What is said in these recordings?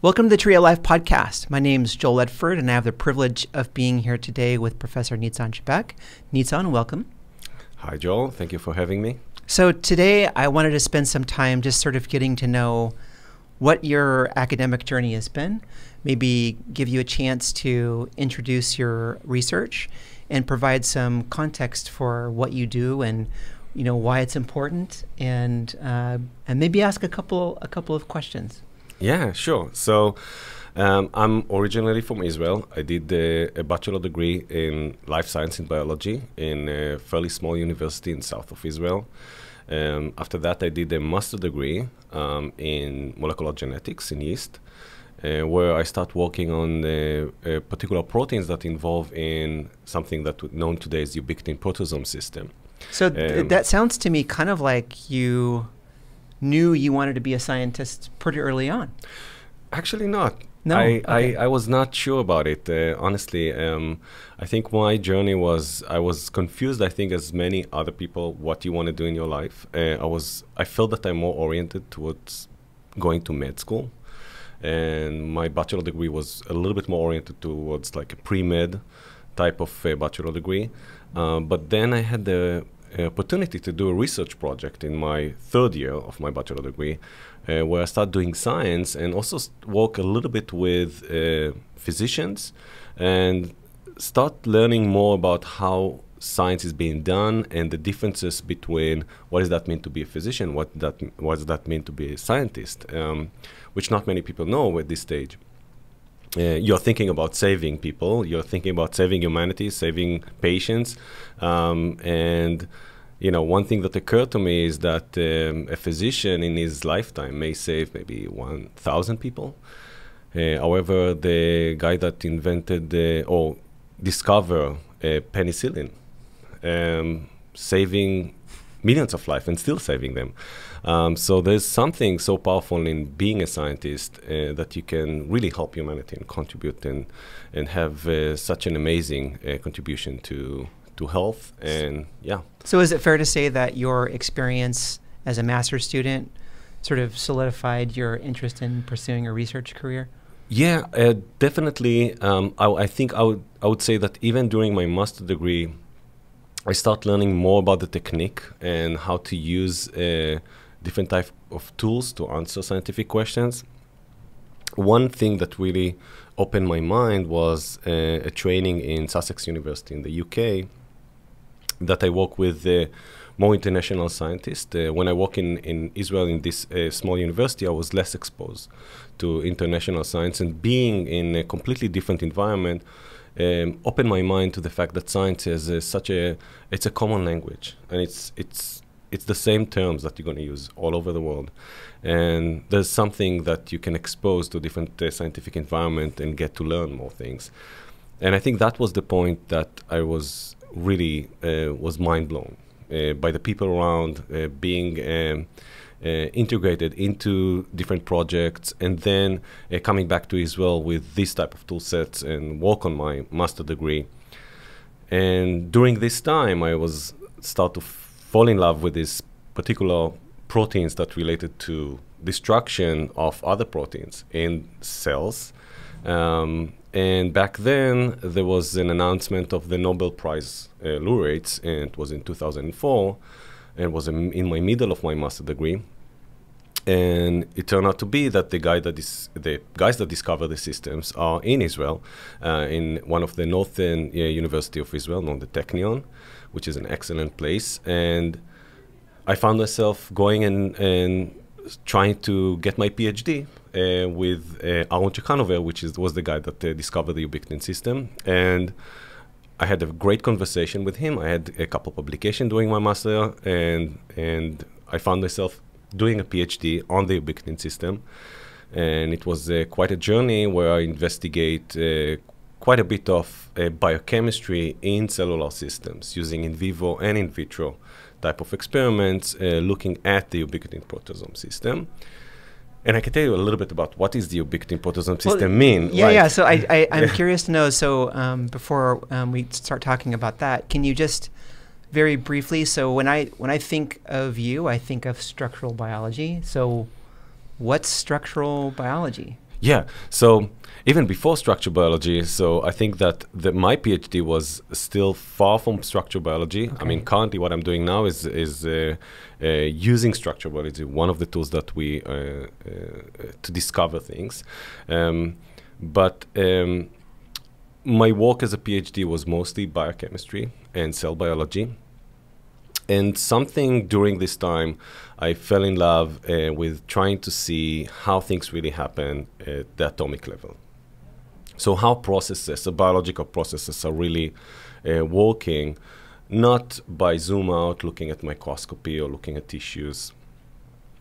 Welcome to the Tree of Life podcast. My name is Joel Ledford, and I have the privilege of being here today with Professor Nitzan Shabek. Nitzan, welcome. Hi, Joel. Thank you for having me. So today I wanted to spend some time just sort of getting to know what your academic journey has been, maybe give you a chance to introduce your research and provide some context for what you do and why it's important, and maybe ask a couple of questions. Yeah, sure. So I'm originally from Israel. I did a bachelor degree in life science and biology in a fairly small university in south of Israel. After that, I did a master degree in molecular genetics in yeast, where I start working on particular proteins that involve in something that known today as the Ubiquitin Protosome system. So that sounds to me kind of like you knew you wanted to be a scientist pretty early on. Actually not. No? I was not sure about it, honestly. I think my journey was, I was confused, I think, as many other people, what you want to do in your life. I felt that I'm more oriented towards going to med school. And my bachelor degree was a little bit more oriented towards like a pre-med type of bachelor degree. But then I had the opportunity to do a research project in my third year of my bachelor degree, where I started doing science and also work a little bit with physicians and start learning more about how science is being done and the differences between what does that mean to be a physician, what does that mean to be a scientist, which not many people know at this stage. You're thinking about saving people, you're thinking about saving humanity, saving patients, and one thing that occurred to me is that a physician in his lifetime may save maybe 1,000 people. However, the guy that invented or discovered penicillin, saving millions of lives and still saving them. So there's something so powerful in being a scientist that you can really help humanity and contribute and have such an amazing contribution to health. And yeah. So is it fair to say that your experience as a master's student sort of solidified your interest in pursuing a research career? Yeah, definitely. I think I would say that even during my master degree, I start learning more about the technique and how to use different type of tools to answer scientific questions. One thing that really opened my mind was a training in Sussex University in the UK that I work with more international scientists. When I work in Israel in this small university, I was less exposed to international science, and being in a completely different environment opened my mind to the fact that science is it's a common language, and it's the same terms that you're going to use all over the world. And there's something that you can expose to different scientific environment and get to learn more things. And I think that was the point that I was really was mind blown by the people around, being integrated into different projects, and then coming back to Israel with this type of tool sets and work on my master degree. And during this time, I was start to fall in love with these particular proteins that related to destruction of other proteins in cells. And back then, there was an announcement of the Nobel Prize laureates, and it was in 2004, and it was in my middle of my master degree. And it turned out to be that the guys that discovered the systems are in Israel, in one of the northern University of Israel, known the Technion, which is an excellent place. And I found myself going and trying to get my PhD with Aaron Chekanover, which was the guy that discovered the Ubiquitin system. And I had a great conversation with him. I had a couple publications during my master, and I found myself doing a PhD on the Ubiquitin system. And it was quite a journey where I investigate quite a bit of biochemistry in cellular systems, using in vivo and in vitro type of experiments, looking at the Ubiquitin Protosome system. And I can tell you a little bit about what is the Ubiquitin Protosome system mean. Yeah. So I'm curious to know, so before we start talking about that, can you just very briefly, so when I think of you, I think of structural biology. So what's structural biology? Yeah, so even before structural biology, so I think that my PhD was still far from structural biology. Okay. I mean, currently what I'm doing now is using structural biology, one of the tools that we to discover things. But my work as a PhD was mostly biochemistry and cell biology. And something during this time, I fell in love with trying to see how things really happen at the atomic level. So how processes, biological processes, are really working, not by zoom out, looking at microscopy or looking at tissues,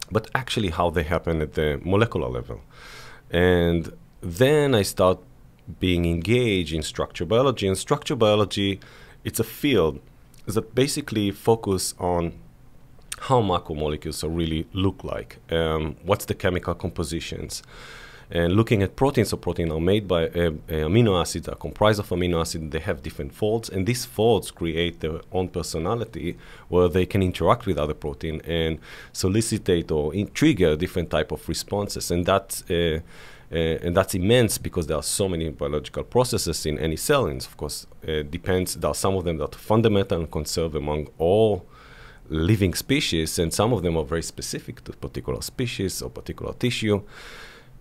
but actually how they happen at the molecular level. And then I start being engaged in structural biology. And structural biology, it's a field that basically focus on how macromolecules really look like, what's the chemical compositions, and looking at proteins. So proteins are made by amino acids, are comprised of amino acids. They have different folds, and these folds create their own personality where they can interact with other protein and solicitate or trigger different type of responses. And that's immense because there are so many biological processes in any cell. And of course, depends. There are some of them that are fundamental and conserved among all living species, and some of them are very specific to particular species or particular tissue.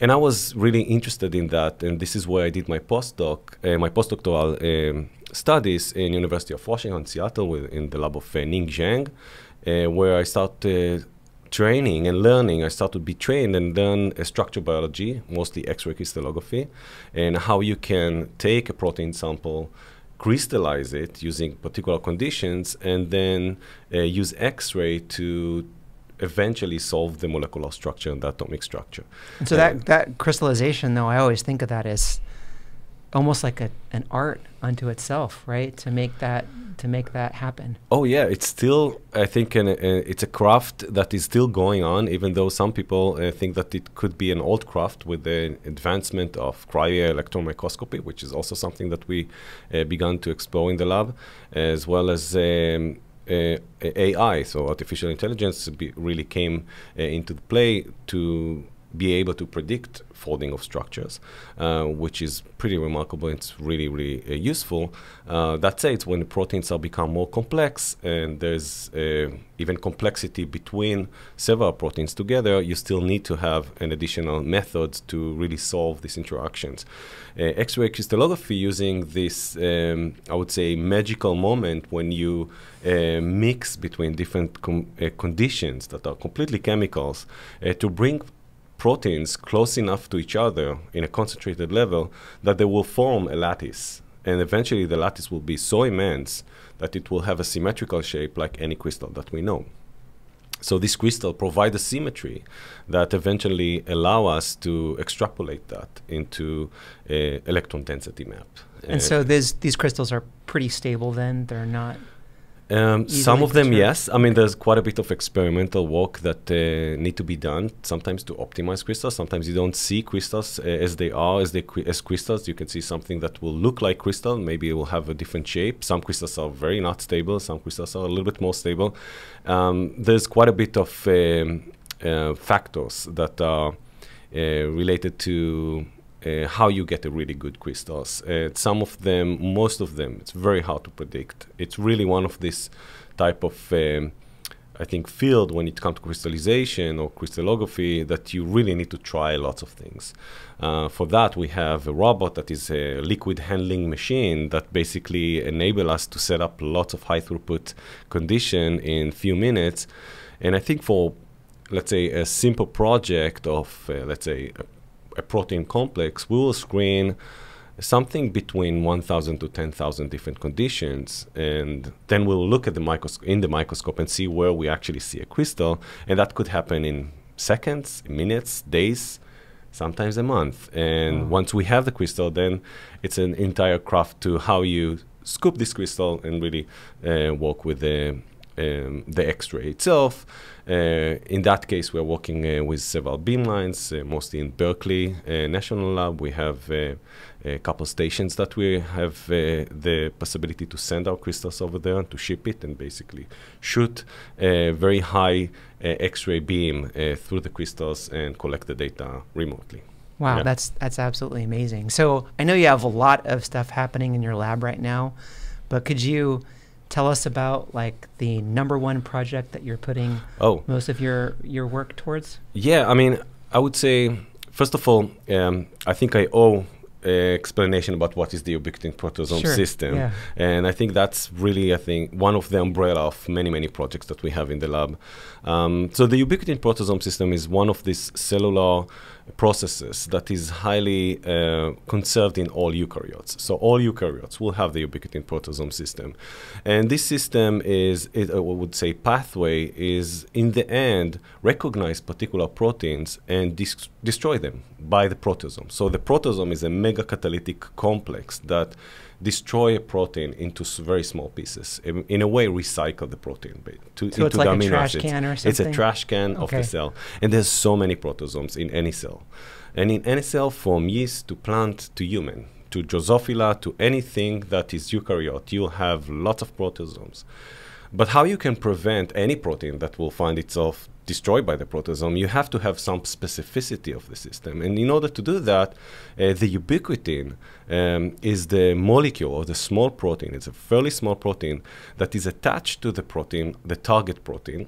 And I was really interested in that, and this is where I did my postdoctoral studies in University of Washington, Seattle, in the lab of Ning Zhang, where I started training and learning. I started to be trained and learn structural biology, mostly X-ray crystallography, and how you can take a protein sample, crystallize it using particular conditions, and then use X-ray to eventually solve the molecular structure and the atomic structure. And so that crystallization, though, I always think of that as almost like an art unto itself, right? To make that happen. Oh yeah, it's still, I think, it's a craft that is still going on, even though some people think that it could be an old craft with the advancement of cryo-electron microscopy, which is also something that we began to explore in the lab, as well as AI, so artificial intelligence, really came into play to be able to predict folding of structures, which is pretty remarkable. It's really, really useful. That said, when the proteins are become more complex and there's even complexity between several proteins together, you still need to have an additional method to really solve these interactions. X-ray crystallography, using this, I would say, magical moment when you mix between different conditions that are completely chemicals to bring proteins close enough to each other in a concentrated level that they will form a lattice. And eventually the lattice will be so immense that it will have a symmetrical shape like any crystal that we know. So this crystal provides a symmetry that eventually allow us to extrapolate that into a electron density map. And so these crystals are pretty stable then? They're not... Some of them, yes. I mean, there's quite a bit of experimental work that need to be done, sometimes to optimize crystals. Sometimes you don't see crystals as they are, as crystals. You can see something that will look like crystal. Maybe it will have a different shape. Some crystals are very not stable. Some crystals are a little bit more stable. There's quite a bit of factors that are related to how you get a really good crystals. Some of them, most of them, it's very hard to predict. It's really one of this type of, I think, field when it comes to crystallization or crystallography that you really need to try lots of things. For that, we have a robot that is a liquid handling machine that basically enable us to set up lots of high throughput condition in few minutes. And I think for, let's say, a simple project of, let's say, a protein complex, we will screen something between 1,000 to 10,000 different conditions, and then we'll look at the microscope and see where we actually see a crystal, and that could happen in seconds, minutes, days, sometimes a month. And once we have the crystal, then it's an entire craft to how you scoop this crystal and really work with the X-ray itself. In that case, we're working with several beamlines, mostly in Berkeley National Lab. We have a couple stations that we have the possibility to send our crystals over there and to ship it and basically shoot a very high X-ray beam through the crystals and collect the data remotely. Wow, Yeah. that's absolutely amazing. So I know you have a lot of stuff happening in your lab right now, but could you tell us about like the #1 project that you're putting most of your work towards? Yeah, I mean, I would say, first of all, I think I owe explanation about what is the Ubiquitin Protosome system. Yeah. And I think that's really, I think, one of the umbrella of many, many projects that we have in the lab. So the Ubiquitin Protosome system is one of these cellular processes that is highly conserved in all eukaryotes. So all eukaryotes will have the Ubiquitin Protosome system. And this system is, I would say, pathway is, in the end, recognize particular proteins and destroy them by the protosome. So the protosome is a megacatalytic complex that destroy a protein into very small pieces. In a way, recycle the protein so into it's like the a amino trash acids. can or something? It's a trash can of the cell. And there's so many protosomes in any cell. And in any cell, from yeast to plant to human, to Drosophila, to anything that is eukaryote, you'll have lots of protosomes. But how you can prevent any protein that will find itself destroyed by the protosome, you have to have some specificity of the system. And in order to do that, the ubiquitin is the molecule or the small protein. It's a fairly small protein that is attached to the protein, the target protein.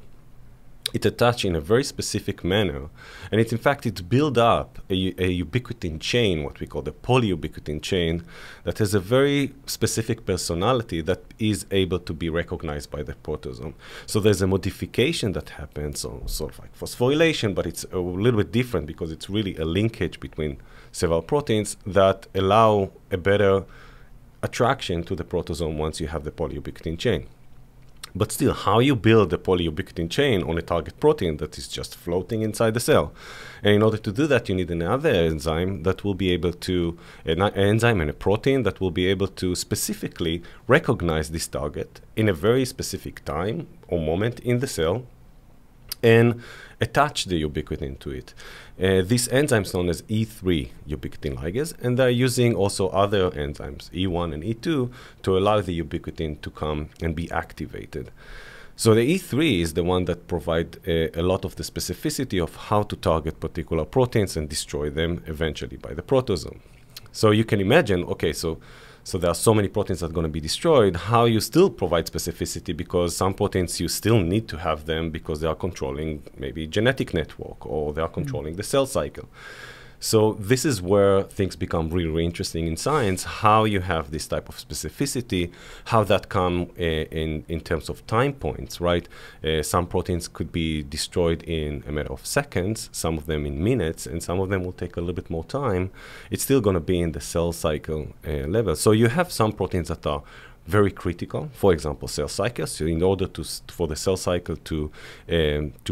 It's attached in a very specific manner, and it's in fact it builds up a ubiquitin chain, what we call the polyubiquitin chain, that has a very specific personality that is able to be recognized by the protosome. So there's a modification that happens, sort of like phosphorylation, but it's a little bit different because it's really a linkage between several proteins that allow a better attraction to the protosome once you have the polyubiquitin chain. But still, how you build the polyubiquitin chain on a target protein that is just floating inside the cell. And in order to do that, you need another enzyme that will be able to, an enzyme and a protein that will be able to specifically recognize this target in a very specific time or moment in the cell and attach the ubiquitin to it. This enzyme is known as E3 ubiquitin ligase, and they're using also other enzymes, E1 and E2, to allow the ubiquitin to come and be activated. So the E3 is the one that provides a lot of the specificity of how to target particular proteins and destroy them eventually by the protosome. So you can imagine, okay, so there are so many proteins that are going to be destroyed, how you still provide specificity, because some proteins you still need to have them because they are controlling maybe genetic network or they are controlling the cell cycle. So this is where things become really, really interesting in science, how you have this type of specificity, how that come in terms of time points, right? Some proteins could be destroyed in a matter of seconds, some of them in minutes, and some of them will take a little bit more time. It's still going to be in the cell cycle level. So you have some proteins that are very critical, for example, cell cycles. So in order for the cell cycle to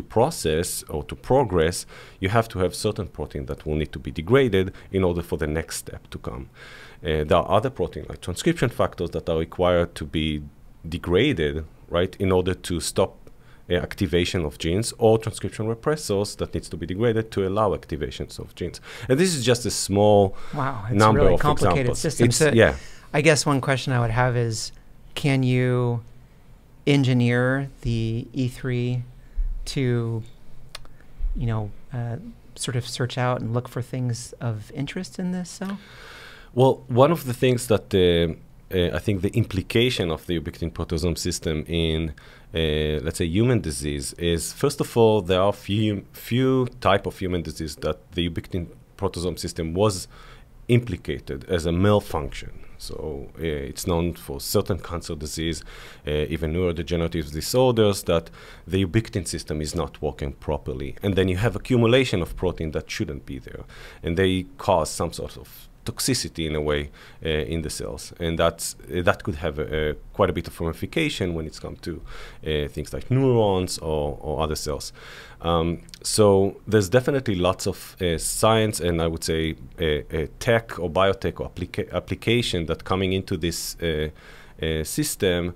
process or to progress, you have to have certain protein that will need to be degraded in order for the next step to come. There are other proteins like transcription factors that are required to be degraded, right, in order to stop activation of genes, or transcription repressors that needs to be degraded to allow activations of genes. And this is just a small number really of complicated examples. system. So I guess one question I would have is, can you engineer the E3 to, sort of search out and look for things of interest in this cell? Well, one of the things that I think the implication of the ubiquitin protosome system in, let's say, human disease is, first of all, there are few type of human disease that the ubiquitin protosome system was implicated as a malfunction. So it's known for certain cancer disease, even neurodegenerative disorders, that the ubiquitin system is not working properly. And then you have accumulation of protein that shouldn't be there. And they cause some sort of toxicity in a way in the cells. And that could have quite a bit of ramification when it's come to things like neurons or other cells. So there's definitely lots of science and I would say tech or biotech or application that coming into this system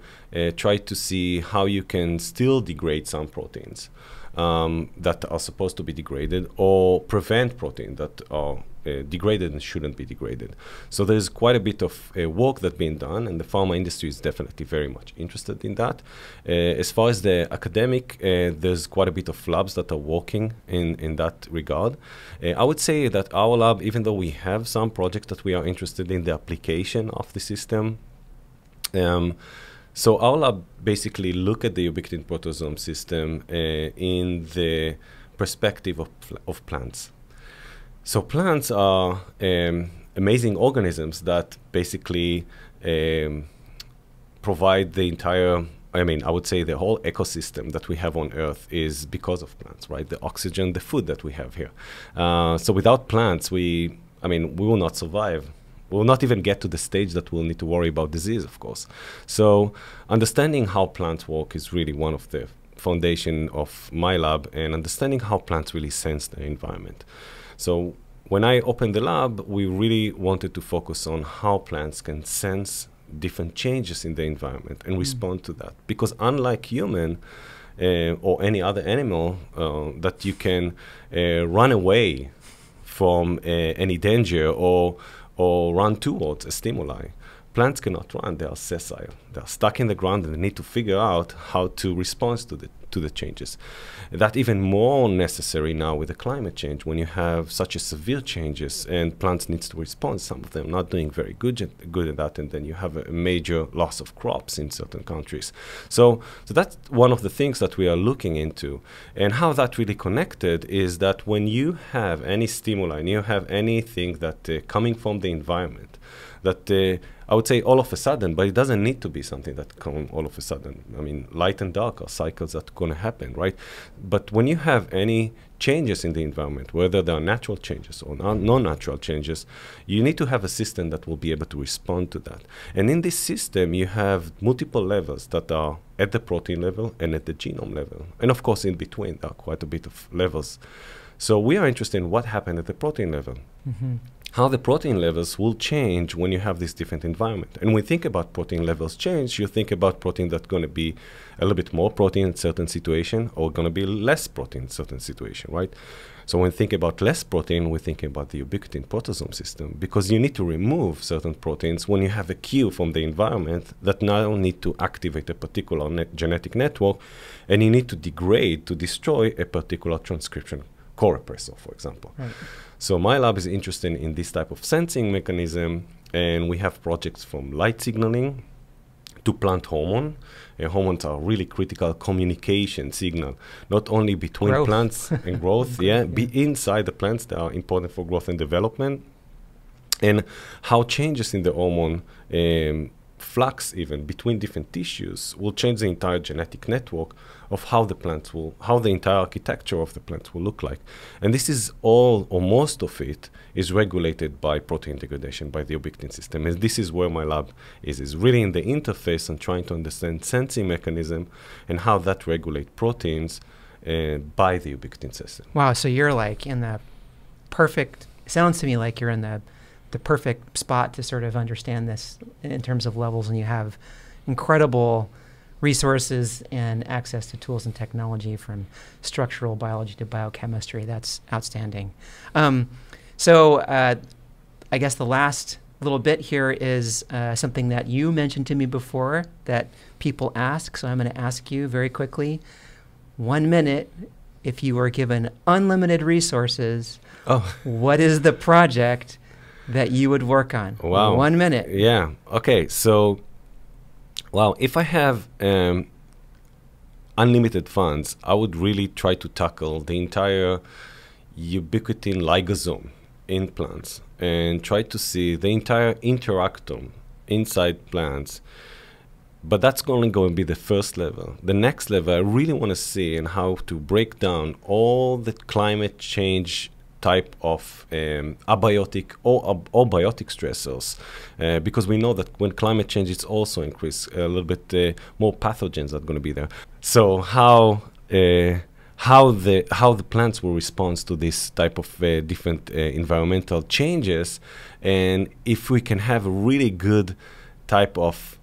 try to see how you can still degrade some proteins that are supposed to be degraded, or prevent proteins that are degraded and shouldn't be degraded. So there's quite a bit of work that's being done, and the pharma industry is definitely very much interested in that. As far as the academic, there's quite a bit of labs that are working in that regard. I would say that our lab, even though we have some projects that we are interested in the application of the system, so our lab basically look at the ubiquitin protosome system in the perspective of plants. So plants are amazing organisms that basically provide the entire, I would say the whole ecosystem that we have on Earth is because of plants, right? The oxygen, the food that we have here. So without plants, we will not survive. We will not even get to the stage that we'll need to worry about disease, of course. So understanding how plants work is really one of the foundation of my lab, and understanding how plants really sense their environment. So when I opened the lab, we really wanted to focus on how plants can sense different changes in the environment and respond to that. Because unlike human or any other animal that you can run away from any danger or run towards a stimuli, plants cannot run. They are sessile. They are stuck in the ground, and they need to figure out how to respond to the changes. That even more necessary now with the climate change, when you have such a severe changes and plants needs to respond. Some of them not doing very good at that, and then you have a major loss of crops in certain countries. So that's one of the things that we are looking into. And how that really connected is that when you have any stimuli and you have anything that coming from the environment, that I would say all of a sudden, but it doesn't need to be something that comes all of a sudden. Light and dark are cycles that are going to happen, right? But when you have any changes in the environment, whether they are natural changes or non-natural changes, you need to have a system that will be able to respond to that. And in this system, you have multiple levels that are at the protein level and at the genome level. And of course, in between, there are quite a bit of levels. So we are interested in what happened at the protein level. Mm-hmm. How the protein levels will change when you have this different environment. And when you think about protein levels change, you think about protein that's going to be a little bit more protein in certain situation or going to be less protein in certain situation, right? So when you think about less protein, we're thinking about the ubiquitin protosome system, because you need to remove certain proteins when you have a cue from the environment that now need to activate a particular genetic network, and you need to degrade, to destroy a particular transcription co-repressor, for example. Right. So my lab is interested in this type of sensing mechanism, and we have projects from light signaling to plant hormone. Hormones are really critical communication signal, not only between plants and growth, be inside the plants that are important for growth and development, and how changes in the hormone flux even between different tissues will change the entire genetic network of how the entire architecture of the plants will look like. And this is all, or most of it, is regulated by protein degradation, by the ubiquitin system. And this is where my lab is really in the interface and trying to understand sensing mechanism and how that regulate proteins by the ubiquitin system. Wow, so you're like in the perfect, sounds to me like you're in the perfect spot to sort of understand this in terms of levels, and you have incredible resources and access to tools and technology from structural biology to biochemistry. That's outstanding. So I guess the last little bit here is something that you mentioned to me before that people ask, so I'm going to ask you very quickly. 1 minute, if you were given unlimited resources, what is the project that you would work on? Wow. 1 minute. Yeah. Okay. So, wow. If I have unlimited funds, I would really try to tackle the entire ubiquitin ligosome in plants and try to see the entire interactome inside plants. But that's only going to be the first level. The next level, I really want to see and how to break down all the climate change type of abiotic or biotic stressors, because we know that when climate change, it's also increase a little bit more pathogens that are going to be there. So how the plants will respond to this type of different environmental changes, and if we can have a really good type of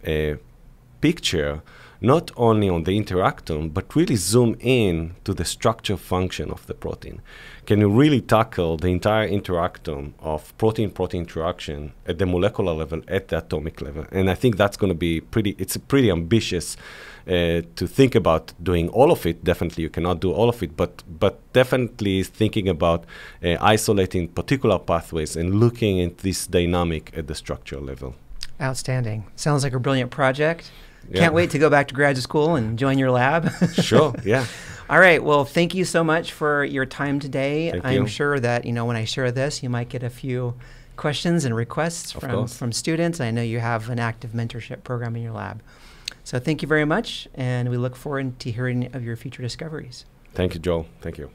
picture, not only on the interactome, but really zoom in to the structure function of the protein. Can you really tackle the entire interactome of protein-protein interaction at the molecular level, at the atomic level? And I think that's going to be it's pretty ambitious to think about doing all of it. Definitely you cannot do all of it, but definitely thinking about isolating particular pathways and looking at this dynamic at the structural level. Outstanding. Sounds like a brilliant project. Yeah. Can't wait to go back to graduate school and join your lab. Sure, yeah. All right. Well, thank you so much for your time today. I'm you. sure that, when I share this, you might get a few questions and requests from students. I know you have an active mentorship program in your lab. So thank you very much, and we look forward to hearing of your future discoveries. Thank you, Joel. Thank you.